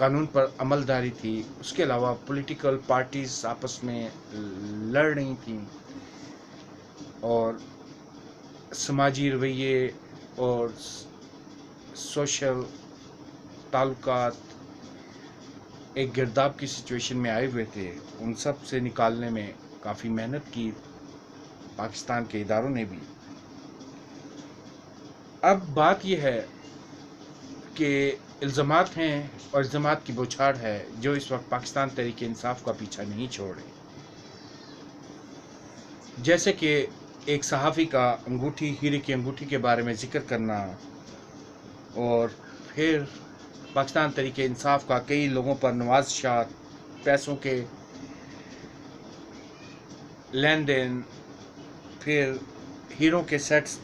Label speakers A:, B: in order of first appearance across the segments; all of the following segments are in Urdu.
A: قانون پر عمل داری تھی، اس کے علاوہ پولیٹیکل پارٹیز آپس میں لڑ رہی تھیں، اور سماجی رویے اور سوشل تعلقات ایک گرداب کی سچویشن میں آئے ہوئے تھے. ان سب سے نکالنے میں کافی محنت کی پاکستان کے اداروں نے بھی. اب بات یہ ہے کہ الزامات ہیں اور الزامات کی بوچھاڑ ہے جو اس وقت پاکستان تحریک انصاف کا پیچھا نہیں چھوڑ رہے. جیسے کہ ایک صحافی کا انگوٹھی، ہیرے کی انگوٹھی کے بارے میں ذکر کرنا، اور پھر پاکستان تحریک انصاف کا کئی لوگوں پر نوازشات، پیسوں کے لین دین، پھر ہیروں کے سیٹس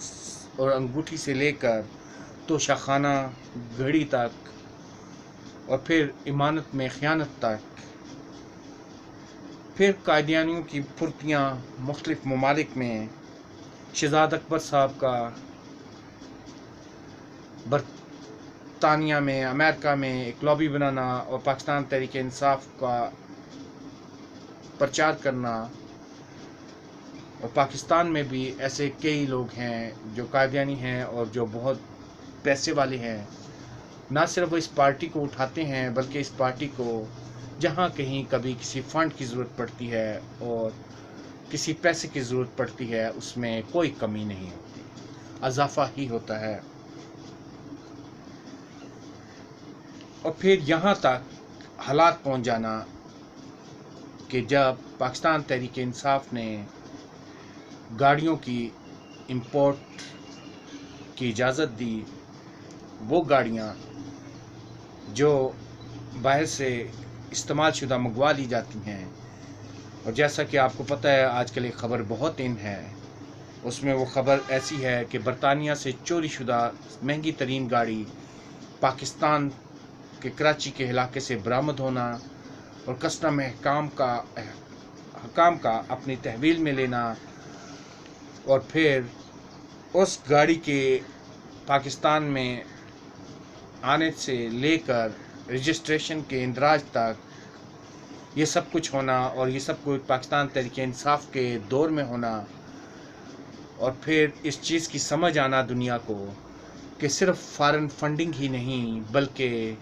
A: اور انگوٹھی سے لے کر توشہ خانہ گھڑی تک، اور پھر امانت میں خیانت تک، پھر قادیانیوں کی پھرتیاں مختلف ممالک میں، شہزاد اکبر صاحب کا برطانیہ میں، امریکہ میں ایک لابی بنانا اور پاکستان تحریک انصاف کا پرچار کرنا. اور پاکستان میں بھی ایسے کئی لوگ ہیں جو قادیانی ہیں اور جو بہت پیسے والے ہیں. نہ صرف وہ اس پارٹی کو اٹھاتے ہیں بلکہ اس پارٹی کو جہاں کہیں کبھی کسی فنڈ کی ضرورت پڑتی ہے اور کسی پیسے کی ضرورت پڑتی ہے اس میں کوئی کمی نہیں ہوتی، اضافہ ہی ہوتا ہے. اور پھر یہاں تک حالات پہنچ جانا کہ جب پاکستان تحریک انصاف نے گاڑیوں کی امپورٹ کی اجازت دی، وہ گاڑیاں جو باہر سے استعمال شدہ منگوا لی جاتی ہیں، اور جیسا کہ آپ کو پتہ ہے آج کل ایک خبر بہت ان ہے، اس میں وہ خبر ایسی ہے کہ برطانیہ سے چوری شدہ مہنگی ترین گاڑی پاکستان کے کراچی کے علاقے سے برآمد ہونا اور کسٹم حکام کا اپنی تحویل میں لینا، اور پھر اس گاڑی کے پاکستان میں آنے سے لے کر رجسٹریشن کے اندراج تک یہ سب کچھ ہونا، اور یہ سب کچھ پاکستان تحریک انصاف کے دور میں ہونا. اور پھر اس چیز کی سمجھ آنا دنیا کو کہ صرف فارن فنڈنگ ہی نہیں بلکہ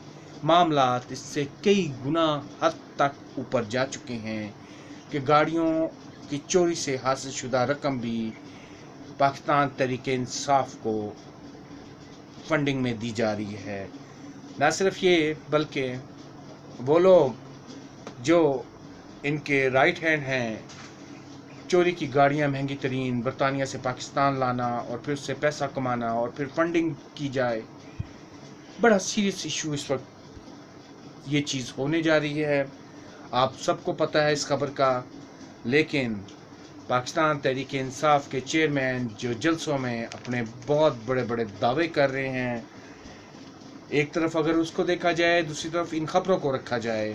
A: معاملات اس سے کئی گنا حد تک اوپر جا چکے ہیں کہ گاڑیوں کی چوری سے حاصل شدہ رقم بھی پاکستان تحریک انصاف کو فنڈنگ میں دی جا رہی ہے. نہ صرف یہ بلکہ وہ لوگ جو ان کے رائٹ ہینڈ ہیں، چوری کی گاڑیاں مہنگی ترین برطانیہ سے پاکستان لانا اور پھر اس سے پیسہ کمانا اور پھر فنڈنگ کی جائے. بڑا سیریس ایشو اس وقت یہ چیز ہونے جا رہی ہے، آپ سب کو پتہ ہے اس خبر کا. لیکن پاکستان تحریک انصاف کے چیئرمین جو جلسوں میں اپنے بہت بڑے بڑے دعوے کر رہے ہیں، ایک طرف اگر اس کو دیکھا جائے، دوسری طرف ان خبروں کو رکھا جائے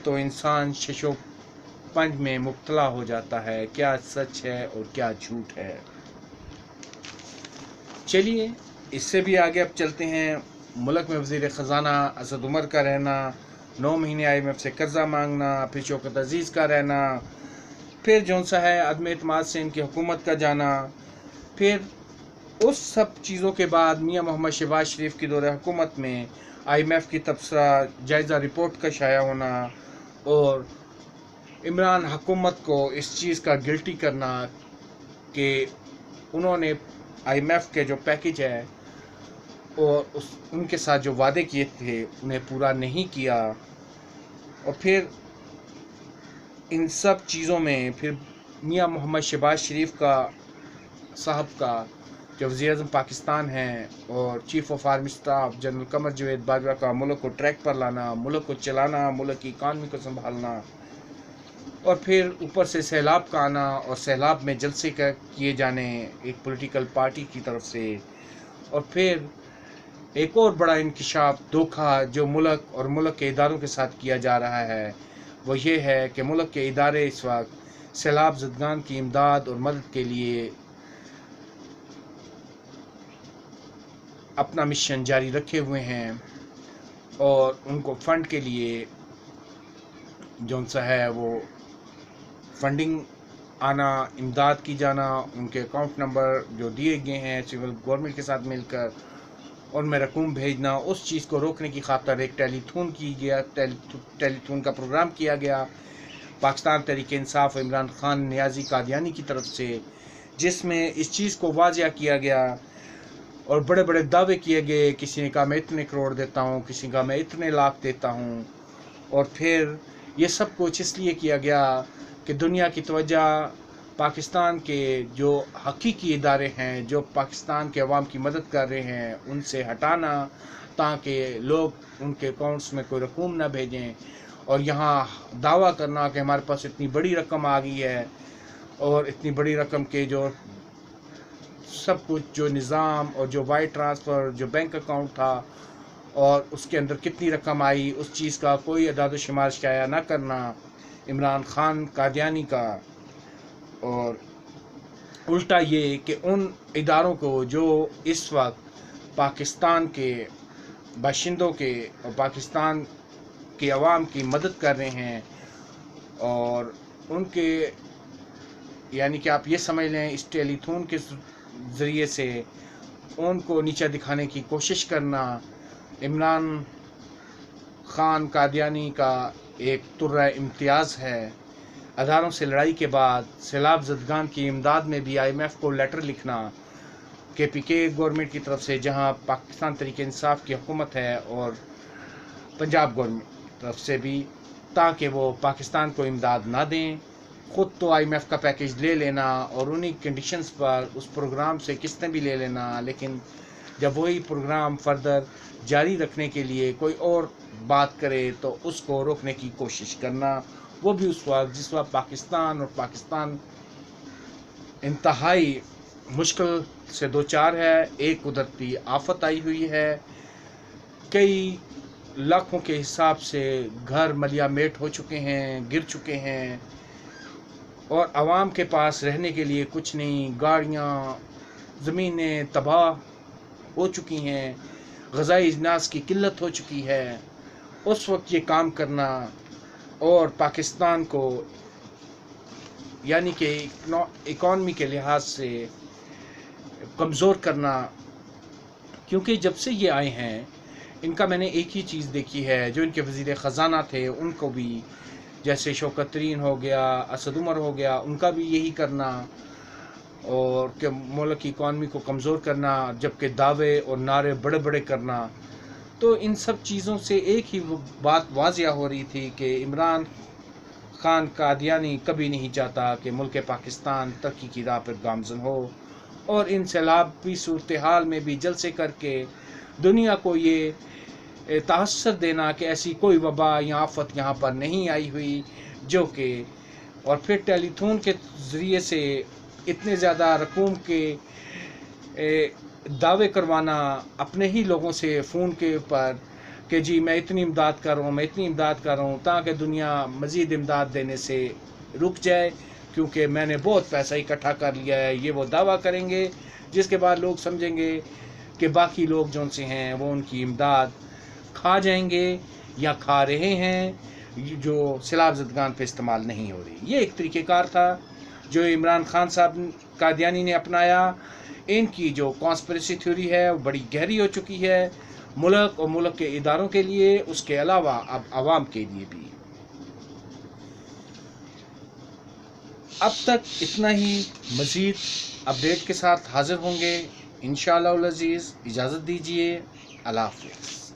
A: تو انسان شش و پنج میں مبتلا ہو جاتا ہے، کیا سچ ہے اور کیا جھوٹ ہے. چلیے اس سے بھی آگے اب چلتے ہیں. ملک میں وزیر خزانہ اسد عمر کا رہنا، 9 مہینے IMF سے قرضہ مانگنا، پھر شوکت عزیز کا رہنا، پھر جون سا ہے عدم اعتماد سے ان کی حکومت کا جانا، پھر اس سب چیزوں کے بعد میاں محمد شہباز شریف کی دور حکومت میں IMF کی تبصرہ جائزہ رپورٹ کا شائع ہونا، اور عمران حکومت کو اس چیز کا گلٹی کرنا کہ انہوں نے IMF کے جو پیکج ہے اور ان کے ساتھ جو وعدے کیے تھے انہیں پورا نہیں کیا. اور پھر ان سب چیزوں میں پھر میاں محمد شہباز شریف کا صاحب کا جو وزیر اعظم پاکستان ہیں اور chief of army staff general Qamar Javed Bajwa کا ملک کو ٹریک پر لانا، ملک کو چلانا، ملک کی اکانومی کو سنبھالنا، اور پھر اوپر سے سیلاب کا آنا اور سیلاب میں جلسے کیے جانے ایک پولیٹیکل پارٹی کی طرف سے، اور پھر ایک اور بڑا انکشاف دھوکہ جو ملک اور ملک کے اداروں کے ساتھ کیا جا رہا ہے وہ یہ ہے کہ ملک کے ادارے اس وقت سیلاب زدگان کی امداد اور مدد کے لیے اپنا مشن جاری رکھے ہوئے ہیں، اور ان کو فنڈ کے لیے جو سا ہے وہ فنڈنگ آنا، امداد کی جانا، ان کے اکاؤنٹ نمبر جو دیے گئے ہیں سول گورنمنٹ کے ساتھ مل کر ان میں رقوم بھیجنا، اس چیز کو روکنے کی خاطر ایک ٹیلی تھون کا پروگرام کیا گیا پاکستان تحریک انصاف عمران خان نیازی قادیانی کی طرف سے، جس میں اس چیز کو واضح کیا گیا اور بڑے بڑے دعوے کیے گئے. کسی نے کہا میں اتنے کروڑ دیتا ہوں، کسی نے کہا میں اتنے لاکھ دیتا ہوں. اور پھر یہ سب کچھ اس لیے کیا گیا کہ دنیا کی توجہ پاکستان کے جو حقیقی ادارے ہیں، جو پاکستان کے عوام کی مدد کر رہے ہیں، ان سے ہٹانا، تاکہ لوگ ان کے اکاؤنٹس میں کوئی رقوم نہ بھیجیں. اور یہاں دعویٰ کرنا کہ ہمارے پاس اتنی بڑی رقم آ گئی ہے، اور اتنی بڑی رقم کے جو سب کچھ جو نظام اور جو وائر ٹرانسفر جو بینک اکاؤنٹ تھا اور اس کے اندر کتنی رقم آئی، اس چیز کا کوئی اعداد و شمار شائع نہ کرنا عمران خان قادیانی کا. اور الٹا یہ کہ ان اداروں کو جو اس وقت پاکستان کے باشندوں کے اور پاکستان کے عوام کی مدد کر رہے ہیں، اور ان کے یعنی کہ آپ یہ سمجھ لیں اس ٹیلی تھون کے ذریعے سے ان کو نیچا دکھانے کی کوشش کرنا عمران خان قادیانی کا ایک طرہ امتیاز ہے. اداروں سے لڑائی کے بعد سیلاب زدگان کی امداد میں بھی IMF کو لیٹر لکھنا KPK گورنمنٹ کی طرف سے، جہاں پاکستان تحریک انصاف کی حکومت ہے، اور پنجاب گورنمنٹ کی طرف سے بھی، تاکہ وہ پاکستان کو امداد نہ دیں. خود تو IMF کا پیکیج لے لینا اور انہی کنڈیشنز پر اس پروگرام سے قسطیں بھی لے لینا، لیکن جب وہی پروگرام فردر جاری رکھنے کے لیے کوئی اور بات کرے تو اس کو روکنے کی کوشش کرنا، وہ بھی اس وقت جس وقت پاکستان انتہائی مشکل سے دوچار ہے. ایک قدرتی آفت آئی ہوئی ہے، کئی لاکھوں کے حساب سے گھر ملیا میٹ ہو چکے ہیں، گر چکے ہیں، اور عوام کے پاس رہنے کے لیے کچھ نہیں، گاڑیاں، زمینیں تباہ ہو چکی ہیں، غذائی اجناس کی قلت ہو چکی ہے. اس وقت یہ کام کرنا اور پاکستان کو یعنی کہ اکانومی کے لحاظ سے کمزور کرنا، کیونکہ جب سے یہ آئے ہیں ان کا میں نے ایک ہی چیز دیکھی ہے، جو ان کے وزیر خزانہ تھے ان کو بھی، جیسے شوکت ترین ہو گیا، اسد عمر ہو گیا، ان کا بھی یہی کرنا، اور کہ ملک کی اکانومی کو کمزور کرنا، جبکہ دعوے اور نعرے بڑے بڑے کرنا. تو ان سب چیزوں سے ایک ہی بات واضح ہو رہی تھی کہ عمران خان قادیانی کبھی نہیں چاہتا کہ ملک پاکستان ترقی کی راہ پر گامزن ہو، اور ان سیلابی صورتحال میں بھی جلسے کر کے دنیا کو یہ تاثر دینا کہ ایسی کوئی وبا یا آفت یہاں پر نہیں آئی ہوئی، جو کہ اور پھر ٹیلی تھون کے ذریعے سے اتنے زیادہ رقوم کے دعوے کروانا اپنے ہی لوگوں سے فون کے اوپر کہ جی میں اتنی امداد کر رہا ہوں، میں اتنی امداد کر رہا ہوں، تاکہ دنیا مزید امداد دینے سے رک جائے، کیونکہ میں نے بہت پیسہ اکٹھا کر لیا ہے. یہ وہ دعویٰ کریں گے جس کے بعد لوگ سمجھیں گے کہ باقی لوگ جو سے ہیں وہ ان کی امداد کھا جائیں گے یا کھا رہے ہیں، جو سیلاب زدگان پہ استعمال نہیں ہو رہی. یہ ایک طریقہ کار تھا جو عمران خان صاحب قادیانی نے اپنایا. ان کی جو کانسپریسی تھیوری ہے وہ بڑی گہری ہو چکی ہے، ملک اور ملک کے اداروں کے لیے، اس کے علاوہ اب عوام کے لیے بھی. اب تک اتنا ہی، مزید اپڈیٹ کے ساتھ حاضر ہوں گے انشاءاللہ العزیز. اجازت دیجیے، اللہ حافظ.